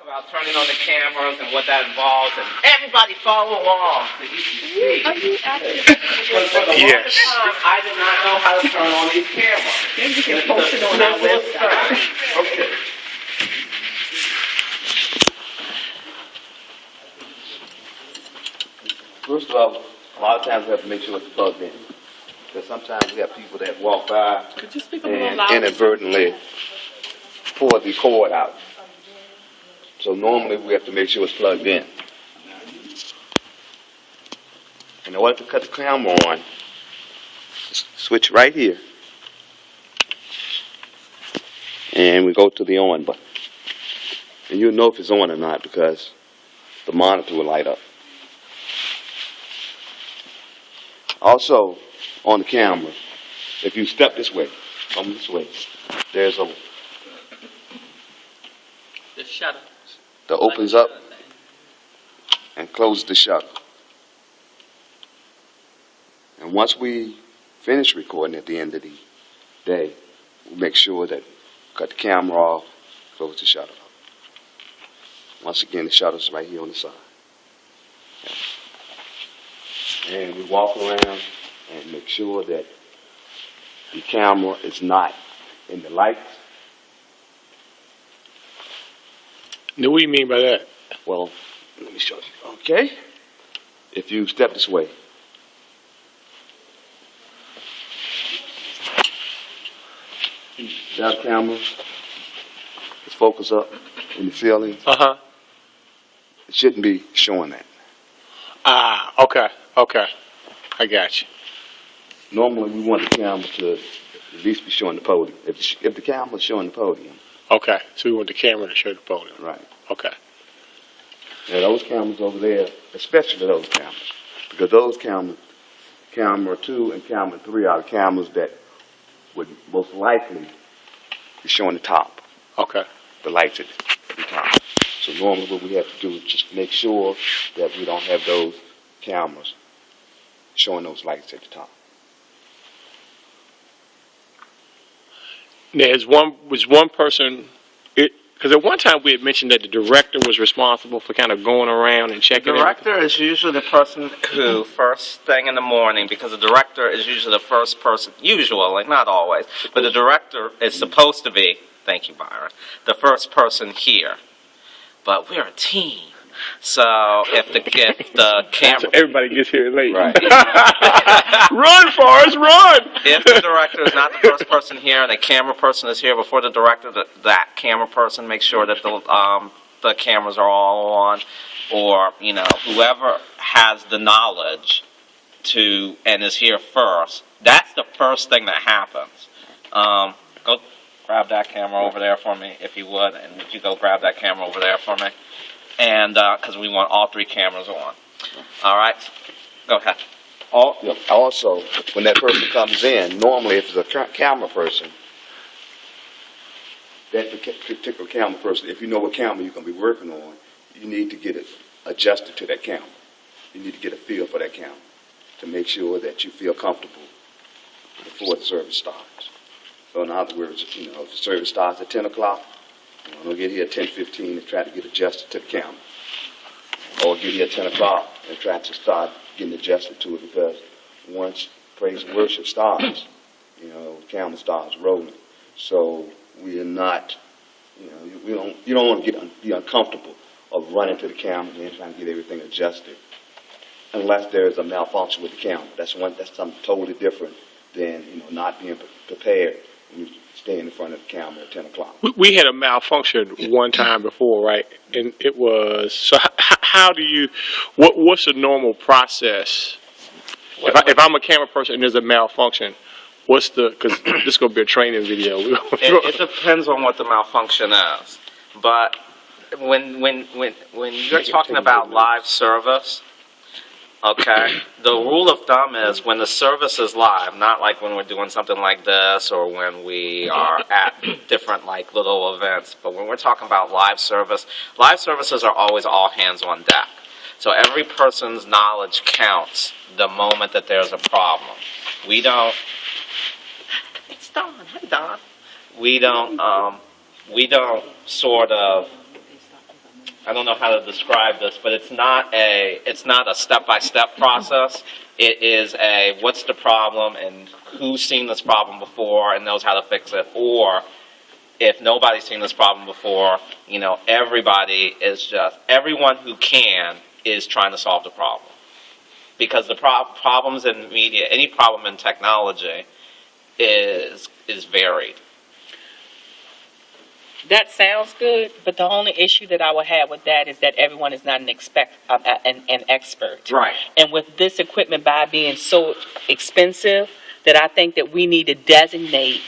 about turning on the cameras and what that involves, and everybody follow along so you can see. But for the longest time, I did not know how to turn on these cameras. Maybe you can post it on our website. Okay. First of all, a lot of times we have to make sure it's plugged in. Because sometimes we have people that walk by Could you speak a little and louder? inadvertently pull the cord out. So normally we have to make sure it's plugged in. In order to cut the camera on, just switch right here. And we go to the on button. And you'll know if it's on or not because the monitor will light up. Also, on the camera, if you step this way, come this way, there's a The shutter. that opens up and closes the shutter. And once we finish recording at the end of the day, we'll make sure that cut the camera off, close the shutter. Once again, the shutter's right here on the side. And we walk around and make sure that the camera is not in the lights. Now, what do you mean by that? Well, let me show you. Okay? If you step this way. That camera is focused up in the ceiling. Uh-huh. It shouldn't be showing that. Ah, okay. I got you. Normally, we want the camera to at least be showing the podium. If the camera is showing the podium, Okay, so we want the camera to show the podium. right. Okay. Now, those cameras over there, especially those cameras, because those cameras, camera 2 and camera 3 are the cameras that would most likely be showing the top, Okay. the lights at the top. So normally what we have to do is just make sure that we don't have those cameras showing those lights at the top. Now, was one person, because at one time we had mentioned that the director was responsible for kind of going around and The checking director is usually the person who, first thing in the morning, because the director is usually the first person, usually, not always, but the director is supposed to be, thank you, Byron, the first person here. But we're a team. So if the camera... So everybody gets here late. Right. Run, Forrest, run! If the director is not the first person here and the camera person is here before the director, that camera person makes sure that the cameras are all on, or, whoever has the knowledge to and is here first, that's the first thing that happens. Go grab that camera over there for me, if you would, and would you go grab that camera over there for me? And, because we want all 3 cameras on. All right? Go ahead. Also, when that person comes in, normally if it's a camera person, that particular camera person, if you know what camera you're going to be working on, you need to get it adjusted to that camera. You need to get a feel for that camera to make sure that you feel comfortable before the service starts. So in other words, if the service starts at 10 o'clock, we'll get here at 10:15 and try to get adjusted to the camera. Or get here at 10 o'clock and try to start getting adjusted to it, because once praise and worship starts, the camera starts rolling. So we are not, you don't want to be uncomfortable of running to the camera and then trying to get everything adjusted, unless there is a malfunction with the camera. That's something totally different than not being prepared when you stand in front of the camera at 10 o'clock. We had a malfunction one time before, right? And it was, so how do you, what's the normal process? If I'm a camera person and there's a malfunction, because this is going to be a training video. It depends on what the malfunction is. But when you're talking about live service, okay, the rule of thumb is when the service is live, not like when we're doing something like this or when we are at different little events, but when we're talking about live services are always all hands on deck. So every person's knowledge counts the moment that there's a problem. We don't... It's Don. Hi, Don. We don't sort of I don't know how to describe this, but it's not a step-by-step process. It is a what's the problem and who's seen this problem before and knows how to fix it, or if nobody's seen this problem before, everyone who can is trying to solve the problem. Because the problems in media, any problem in technology is varied. That sounds good, but the only issue that I would have with that is that everyone is not an expert. Right. And with this equipment, by being so expensive, that I think that we need to designate.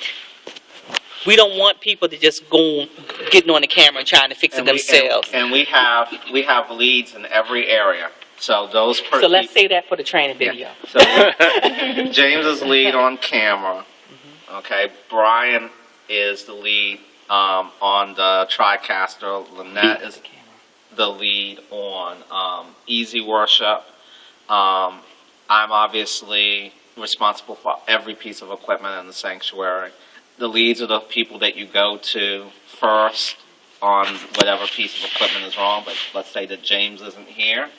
We don't want people to just go getting on the camera and trying to fix it themselves. And we have leads in every area. So those So let's say that for the training video. So James is lead on camera. Okay, Brian is the lead on the TriCaster. Lynette is the lead on Easy Worship. I'm obviously responsible for every piece of equipment in the sanctuary. The leads are the people that you go to first on whatever piece of equipment is wrong, but let's say that James isn't here.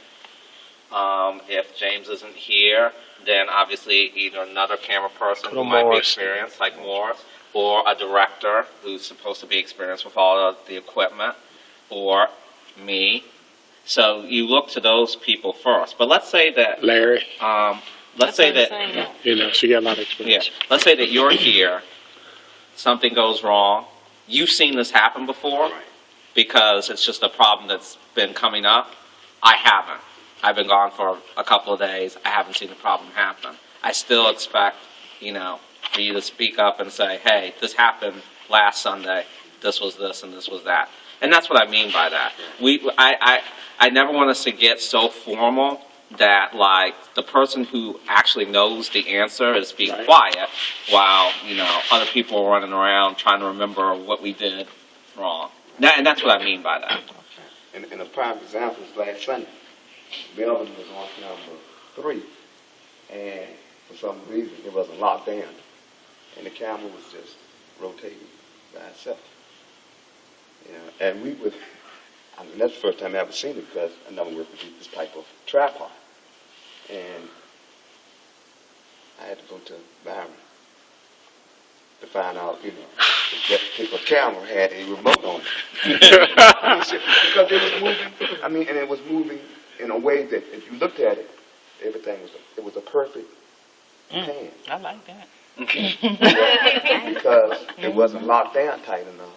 If James isn't here, then obviously either another camera person who might be experienced, like Morris, or a director who's supposed to be experienced with all of the equipment, or me. So you look to those people first. But let's say that Larry, let's say that she got a lot of experience. let's say that you're here, something goes wrong. You've seen this happen before because it's just a problem that's been coming up. I haven't. I've been gone for a couple of days. I haven't seen the problem happen. I still expect, for you to speak up and say, hey, this happened last Sunday. This was this and this was that. And that's what I mean by that. I never want us to get so formal that, like, the person who actually knows the answer is being quiet while, other people are running around trying to remember what we did wrong. And that's what I mean by that. And a prime example is last Sunday. Melvin was on number 3, and for some reason it wasn't locked down, and the camera was just rotating by itself. And we would, that's the first time I ever seen it because I never worked with this type of tripod. And I had to go to Byron to find out, if that particular camera had a remote on it. Because it was moving, and it was moving in a way that if you looked at it, it was a perfect pan. I like that. Because it wasn't locked down tight enough.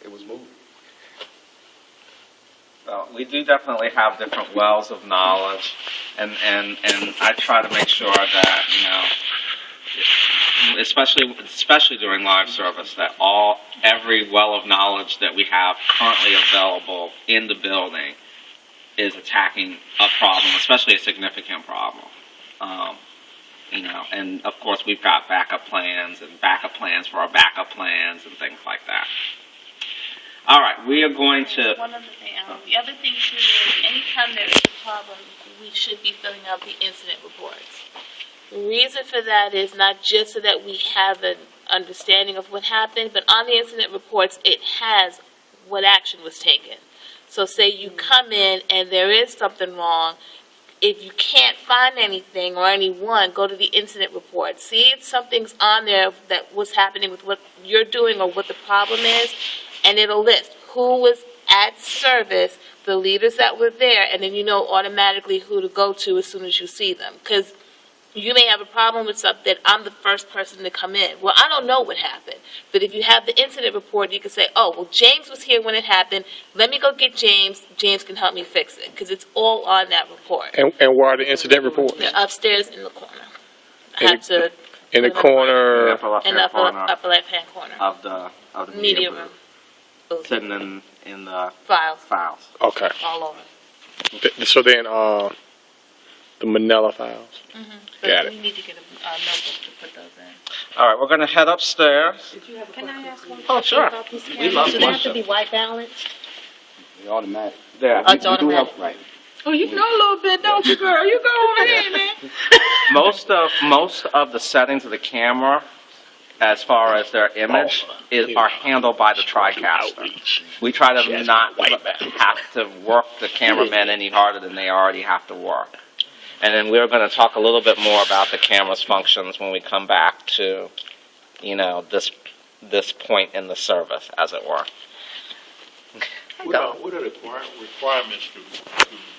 It was moving. Well, we do definitely have different wells of knowledge, and I try to make sure that, especially during live service, that every well of knowledge that we have currently available in the building is attacking a problem, especially a significant problem. And of course we've got backup plans and backup plans for our backup plans and things like that. All right, we are going to... One other thing, the other thing too is anytime there is a problem, we should be filling out the incident reports. The reason for that is not just so that we have an understanding of what happened, but on the incident reports, it has what action was taken. So say you come in and there is something wrong. If you can't find anything or anyone, go to the incident report. See if something's on there that was happening with what you're doing or what the problem is, and it'll list who was at service, the leaders that were there, and then you know automatically who to go to as soon as you see them. Because you may have a problem with something, I'm the first person to come in. Well, I don't know what happened. But if you have the incident report, you can say, oh, well, James was here when it happened. Let me go get James. James can help me fix it. Because it's all on that report. And where are the incident reports? They're upstairs in the corner. I have to... In the corner... In the upper left-hand corner. Of the media room. Sitting in the Files. Okay. All over. So then, the Manila files. But Got it. we need to get a notebook to put those in. All right, we're going to head upstairs. Can I ask one Oh, question sure. about these We cameras? love Do they have to questions. be white balanced? The automatic. Yeah. It's We do have, automatic. right. Oh, you know a little bit, don't you, girl? You go on ahead, man. Most of the settings of the camera as far as their image, are handled by the TriCaster. We try to not have to work the cameramen any harder than they already have to work. And then we're going to talk a little bit more about the camera's functions when we come back to, this point in the service, as it were. What are the requirements to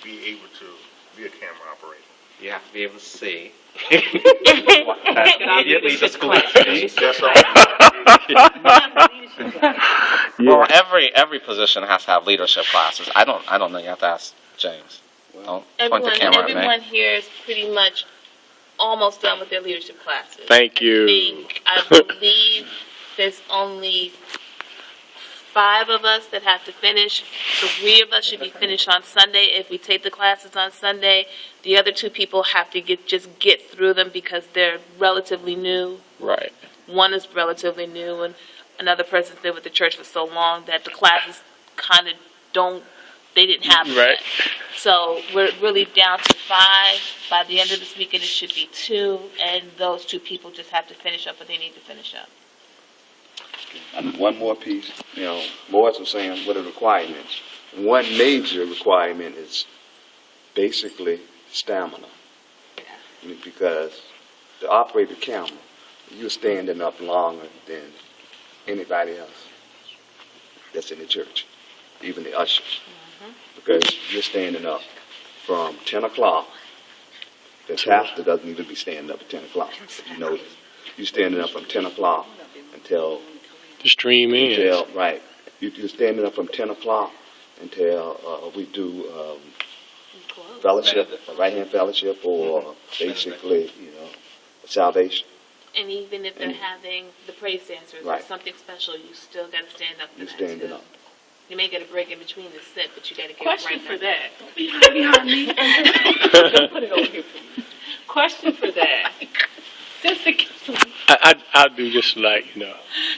be able to be a camera operator? You have to be able to see. Immediately disconnect. That's all. Well, every position has to have leadership classes. I don't know. You have to ask James. Don't point the camera at me. Everyone here is pretty much almost done with their leadership classes. Thank you. I believe there's only 5 of us that have to finish. 3 of us should be finished on Sunday. If we take the classes on Sunday, the other 2 people have to get through them because they're relatively new. Right. One is relatively new, and another person's been with the church for so long that the classes kind of they didn't have them Right. yet. So we're really down to 5. By the end of this weekend, it should be 2, and those 2 people just have to finish up what they need to finish up. And one more piece, Morris was saying what are the requirements. One major requirement is basically stamina. Because to operate the camera, you're standing up longer than anybody else that's in the church, even the ushers. Because you're standing up from 10 o'clock. The pastor doesn't need to be standing up at 10 o'clock, if you notice. You're standing up from 10 o'clock until The stream ends. right. You're standing up from 10 o'clock until we do fellowship, right-hand fellowship, or basically, salvation. And even if they're having the praise dancers or Right. something special, you still got to stand up for You're that standing too. up. You may get a break in between the set, but you got to get Question right for back. that. Don't put it over here. Question for that. Since the I'll do just like,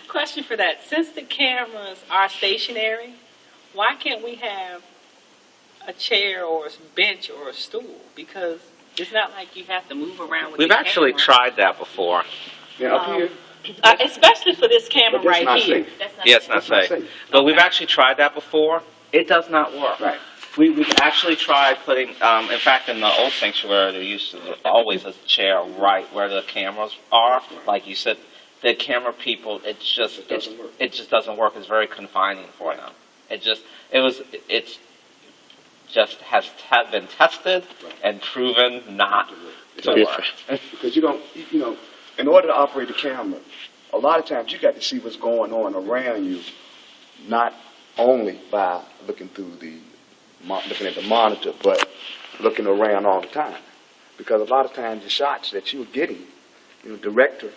question for that. Since the cameras are stationary, why can't we have a chair or a bench or a stool? Because it's not like you have to move around with We've the actually camera. tried that before. Now, up here, Especially for this camera but that's right not here. safe. That's not Yeah, it's not That's not safe. safe. But we've actually tried that before. It does not work. Right. We've actually tried putting, in fact, in the old sanctuary, there used to always a chair right where the cameras are. Like you said, the camera people, it just doesn't work. It's very confining for them. It just has been tested and proven not to work. Because you don't, in order to operate the camera, a lot of times you got to see what's going on around you, not only by looking at the monitor, but looking around all the time. Because a lot of times the shots that you're getting, director is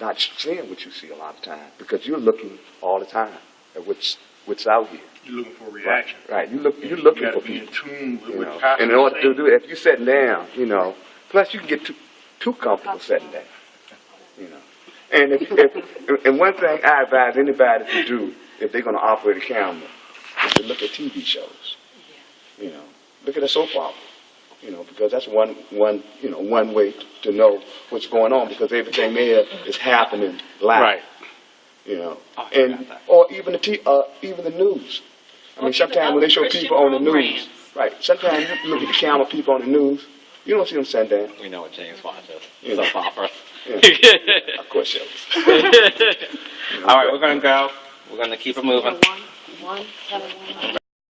not seeing what you see a lot of times because you're looking all the time at what's out here. You're looking for reaction. Right. You're looking You for gotta be in people. tune with what And in order to do it, if you're sitting down, plus you can get too comfortable sitting down, And and one thing I advise anybody to do if they're going to operate a camera is to look at TV shows. Look at a soap opera. Because that's one way to know what's going on because everything there is happening live. right. Or even the news. I mean, sometimes when they show Christian people on the news, programs. right? Sometimes you look at the camera people on the news, you don't see them sitting down. We know what James watches. Yeah. Soap opera. Yeah. Of course, yes. All right, we're going to go. We're going to keep it moving. One, 7, 1.